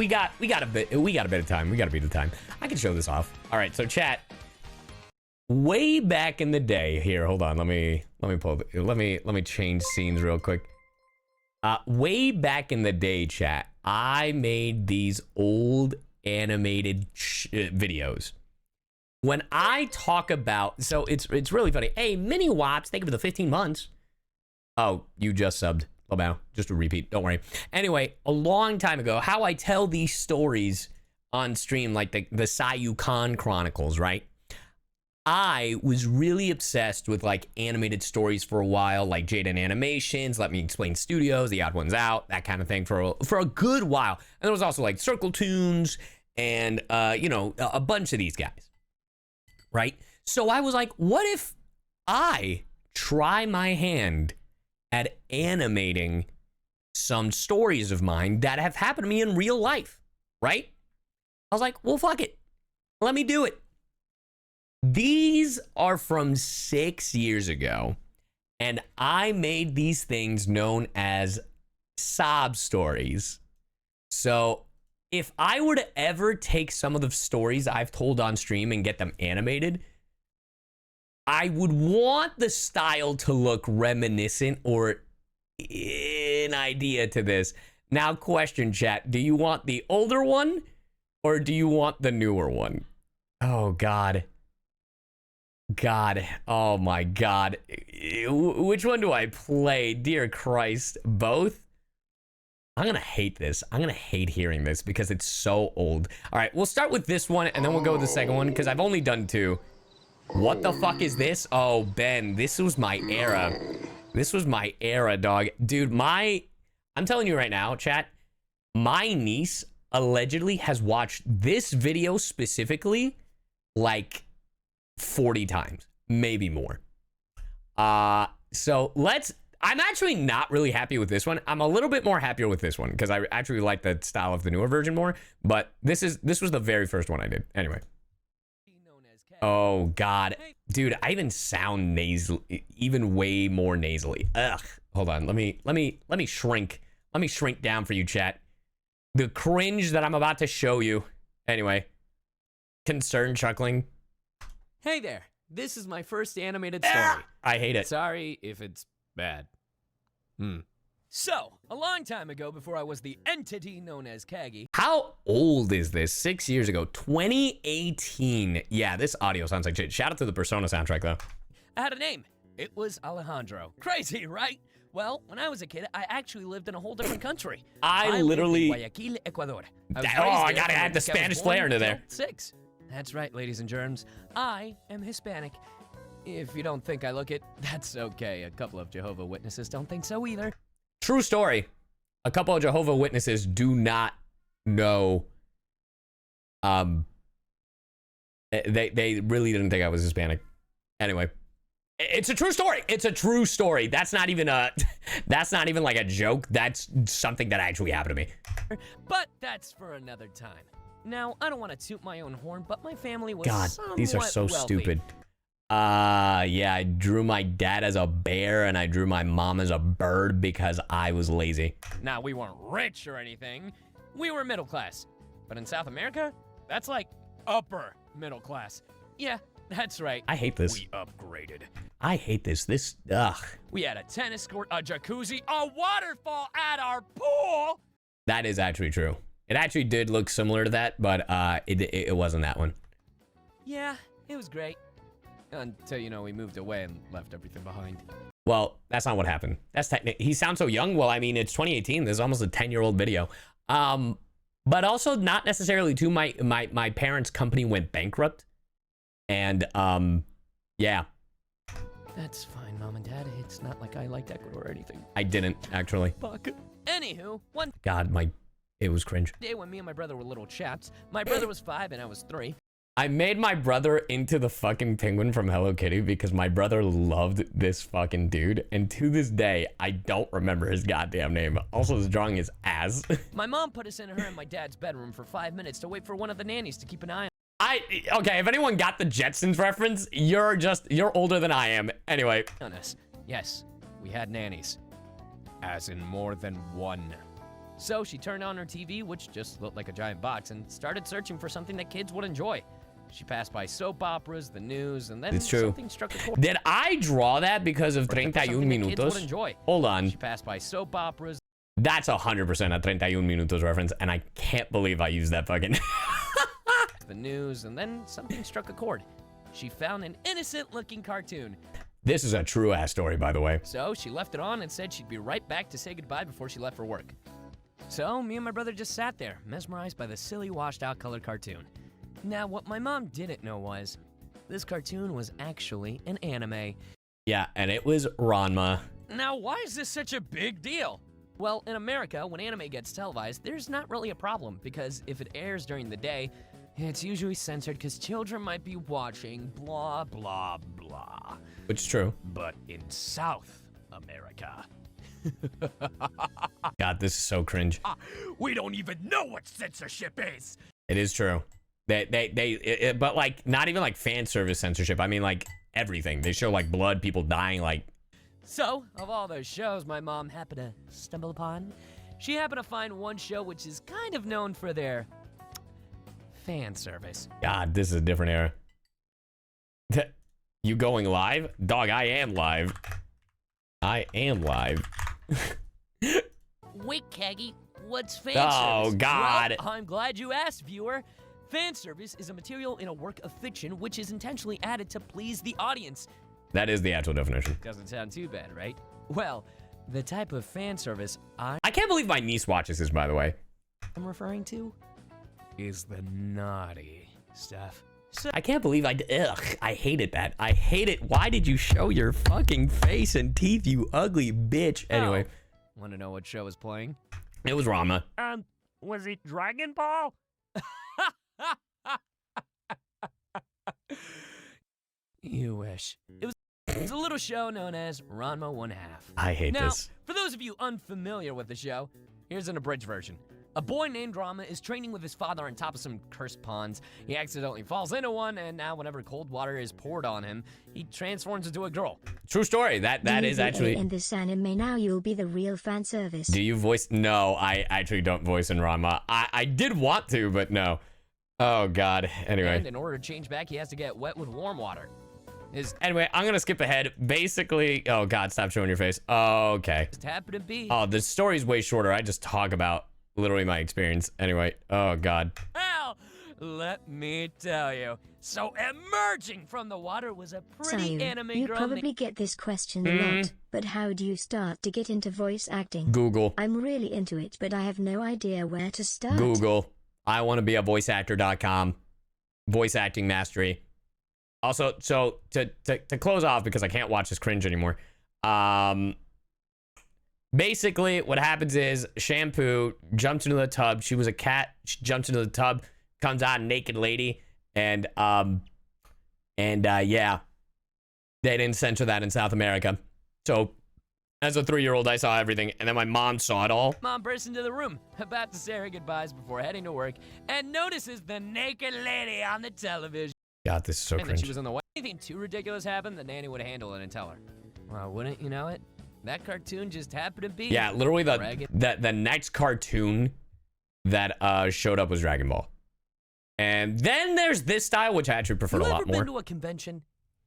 got a bit of time. We got to beat the time. I can show this off. All right, so chat. Way back in the day, here, hold on. Let me change scenes real quick. Way back in the day, chat, I made these old animated videos. When I talk about, so it's really funny. Hey, Mini Wops, thank you for the 15 months. Oh, you just subbed. Lobao, just a repeat, don't worry. Anyway, a long time ago, how I tell these stories on stream, like the CyYuVtuber Chronicles, right? I was really obsessed with like animated stories for a while, like Jaden Animations, Let Me Explain Studios, The Odd Ones Out, that kind of thing for a good while. And there was also like Circle Tunes and, you know, a bunch of these guys, right? So I was like, what if I try my hand at animating some stories of mine that have happened to me in real life, right? I was like, well, fuck it. Let me do it. These are from 6 years ago, and I made these things known as Saab stories. So if I were to ever take some of the stories I've told on stream and get them animated, I would want the style to look reminiscent or an idea to this. Now, question, chat. Do you want the older one or do you want the newer one? Oh, God. God. Oh, my God. Which one do I play? Dear Christ. Both? I'm going to hate this. I'm going to hate hearing this because it's so old. All right, we'll start with this one and then we'll go with the second one because I've only done two. What the fuck is this? Oh, Ben, this was my era. This was my era, dog. Dude, I'm telling you right now, chat, my niece allegedly has watched this video specifically like 40 times, maybe more. So I'm actually not really happy with this one. I'm a little bit more happier with this one because I actually like the style of the newer version more, but this was the very first one I did. Anyway. Oh, God. Dude, I even sound nasal, even way more nasally. Ugh. Hold on. Let me shrink. Let me shrink down for you, chat. The cringe that I'm about to show you. Anyway. Concerned chuckling. Hey there. This is my first animated story. I hate it. Sorry if it's bad. So, a long time ago, before I was the entity known as Kaggy. How old is this? 6 years ago. 2018. Yeah, this audio sounds like shit. Shout out to the Persona soundtrack, though. I had a name. It was Alejandro. Crazy, right? Well, when I was a kid, I actually lived in a whole different country. I literally... lived in Guayaquil, Ecuador. I gotta add the Spanish flair into there. 6. That's right, ladies and germs. I am Hispanic. If you don't think I look it, that's okay. A couple of Jehovah's Witnesses don't think so either. True story. A couple of Jehovah's Witnesses do not know. They really didn't think I was Hispanic. Anyway, it's a true story. It's a true story. That's not even like a joke. That's something that actually happened to me. But that's for another time. Now, I don't want to toot my own horn, but my family was God, these are so wealthy. stupid. Yeah, I drew my dad as a bear and I drew my mom as a bird because I was lazy. Now, we weren't rich or anything. We were middle class. But in South America, that's like upper middle class. Yeah, that's right. I hate this. We upgraded. I hate this. Ugh. We had a tennis court, a jacuzzi, a waterfall at our pool. That is actually true. It actually did look similar to that, but it wasn't that one. Yeah, it was great. Until, you know, we moved away and left everything behind. Well, that's not what happened. That's he sounds so young. Well, I mean, it's 2018. This is almost a 10-year-old video. But also not necessarily too. My parents' company went bankrupt. And, yeah. That's fine, Mom and Dad. It's not like I liked Ecuador or anything. I didn't, actually. Fuck. Anywho, one God, it was cringe. day when me and my brother were little chaps, my brother was 5 and I was 3. I made my brother into the fucking penguin from Hello Kitty because my brother loved this fucking dude. And to this day, I don't remember his goddamn name. Also, his drawing is ass. My mom put us in her and my dad's bedroom for 5 minutes to wait for one of the nannies to keep an eye on. Okay, if anyone got the Jetsons reference, you're older than I am. Anyway. On us. Yes, we had nannies. As in more than one. So she turned on her TV, which just looked like a giant box, and started searching for something that kids would enjoy. She passed by soap operas, the news, and then It's true. something struck a chord. Did I draw that because of 31 Something that kids would minutos? enjoy. Hold on. She passed by soap operas. That's 100% a 31 minutos reference, and I can't believe I used that fucking... the news, and then something struck a chord. She found an innocent-looking cartoon. This is a true-ass story, by the way. So she left it on and said she'd be right back to say goodbye before she left for work. So me and my brother just sat there, mesmerized by the silly, washed-out colored cartoon. Now, what my mom didn't know was, this cartoon was actually an anime. Yeah, and it was Ranma. Now, why is this such a big deal? Well, in America, when anime gets televised, there's not really a problem, because if it airs during the day, it's usually censored because children might be watching blah, blah, blah. Which is true. But in South America... God, this is so cringe. We don't even know what censorship is. It is true. But like, not even like fan service censorship. I mean, like everything. They show like blood, people dying, like. So, of all those shows my mom happened to stumble upon, she happened to find one show which is kind of known for their fan service. God, this is a different era. You going live? Dog, I am live. I am live. Wait, Kaggy, what's fan Oh, service? God. Well, I'm glad you asked, viewer. Fan service is a material in a work of fiction which is intentionally added to please the audience. That is the actual definition. Doesn't sound too bad, right? Well, the type of fan service I can't believe my niece watches this, by the way. I'm referring to is the naughty stuff. So I can't believe I hated that. I hate it. Why did you show your fucking face and teeth, you ugly bitch? Anyway. Want to know what show was playing? It was Ranma. Was it Dragon Ball? You wish. It was a little show known as Ranma 1/2. I hate Now, this. for those of you unfamiliar with the show, here's an abridged version. A boy named Ranma is training with his father on top of some cursed ponds. He accidentally falls into one, and now whenever cold water is poured on him, he transforms into a girl. True story. That is actually. In this anime now, you'll be the real fan service. Do you voice? No, I actually don't voice in Ranma. I did want to, but no. Oh God. Anyway. And in order to change back, he has to get wet with warm water. Anyway, I'm gonna skip ahead. Basically, oh God, stop showing your face. Oh, okay. Just happened to be. Oh, the story's way shorter. I just talk about literally my experience. Anyway, oh God. Well, let me tell you. So emerging from the water was a pretty anime you girl. probably get this question a lot, but how do you start to get into voice acting? Google. I'm really into it, but I have no idea where to start. Google. I want to be a voiceactor.com. Voice acting mastery. Also, so to close off, because I can't watch this cringe anymore. Basically, what happens is Shampoo jumps into the tub. She was a cat. She jumps into the tub, comes out a naked lady, and yeah, they didn't censor that in South America. So, as a 3-year-old, I saw everything, and then my mom saw it all. Mom bursts into the room, about to say her goodbyes before heading to work, and notices the naked lady on the television. God, this is so And then cringe. she was on the way. Anything too ridiculous happened, the nanny would handle it and tell her. Well, wouldn't you know it? That cartoon just happened to be. Yeah, literally the next cartoon that showed up was Dragon Ball. And then there's this style, which I actually preferred a lot You ever more. been to a convention?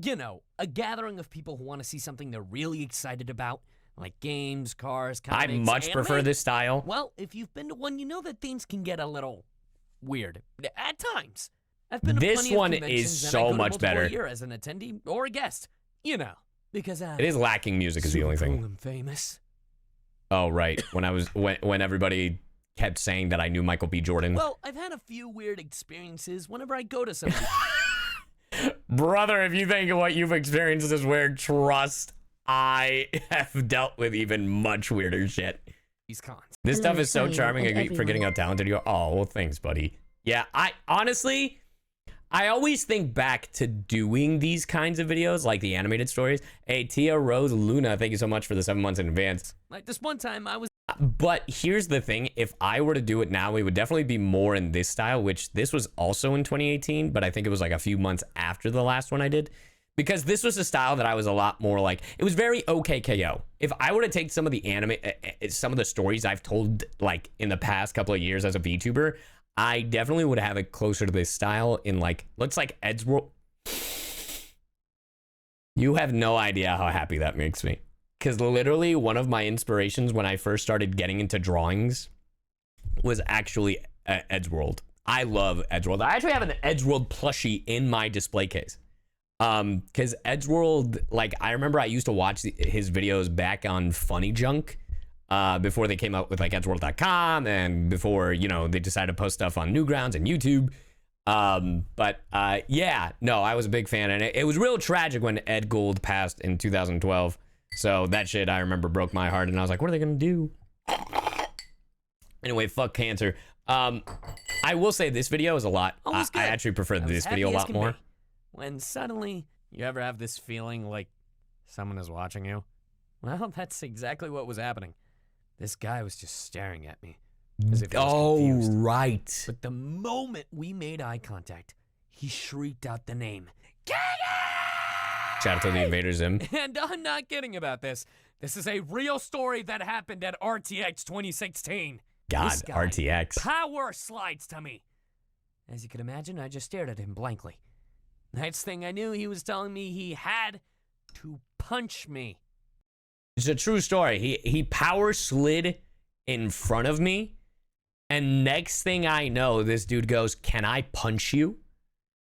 You know, a gathering of people who want to see something they're really excited about, like games, cars, comics, I much prefer this style. Well, if you've been to one, you know that things can get a little weird at times. I've been to This plenty of one conventions, is and I so go to much multiple better. a year as an attendee or a guest, you know, because It is lacking music is the only thing. I'm famous. Oh, right. When everybody kept saying that I knew Michael B. Jordan. Well, I've had a few weird experiences whenever I go to some. Brother, if you think what you've experienced is weird, trust, I have dealt with even much weirder shit. These cons. This Hello, stuff is so Saab charming. and I keep forgetting how talented you are. Oh, well, thanks, buddy. Yeah, I honestly, I always think back to doing these kinds of videos, like the animated stories. Hey, Tia Rose Luna, thank you so much for the 7 months in advance. Like this one time I was. But here's the thing. If I were to do it now, it would definitely be more in this style, which this was also in 2018, but I think it was like a few months after the last one I did. because this was a style that I was a lot more like, it was very OKKO. If I were to take some of the some of the stories I've told like in the past couple of years as a VTuber, I definitely would have it closer to this style in like, let's like Edgeworld. You have no idea how happy that makes me. Because literally one of my inspirations when I first started getting into drawings was actually Edgeworld. I love Edgeworld. I actually have an Edgeworld plushie in my display case. Because Edgeworld, like, I remember I used to watch his videos back on Funny Junk before they came out with like edgeworld.com and before, you know, they decided to post stuff on Newgrounds and YouTube. Yeah, no, I was a big fan, and it was real tragic when Ed Gould passed in 2012. So that shit, I remember, broke my heart, and I was like, what are they gonna do? Anyway, fuck cancer. I will say this video is a lot. I actually prefer this video a lot more. When suddenly you ever have this feeling like someone is watching you? Well, that's exactly what was happening. This guy was just staring at me as if he was confused. Right. But the moment we made eye contact, he shrieked out the name, Kaggy! Shout out to the Invader Zim. And I'm not kidding about this. This is a real story that happened at RTX 2016. God, This guy RTX. power slides to me. As you can imagine, I just stared at him blankly. Next thing I knew, he was telling me he had to punch me. It's a true story. He power slid in front of me, and next thing I know, this dude goes, "Can I punch you?"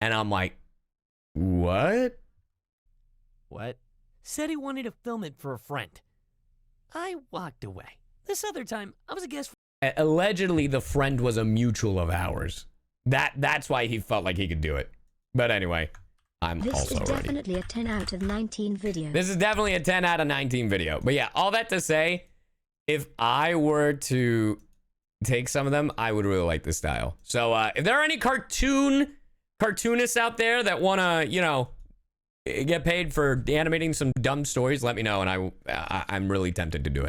And I'm like, what? What? Said he wanted to film it for a friend. I walked away. This other time, I was a guest. Allegedly, the friend was a mutual of ours. That's why he felt like he could do it. But anyway, I'm This also is ready. definitely a 10 out of 19 video. This is definitely a 10 out of 19 video. But yeah, all that to say, if I were to take some of them, I would really like this style. So if there are any cartoonists out there that want to, you know, get paid for animating some dumb stories, let me know, and I'm really tempted to do it.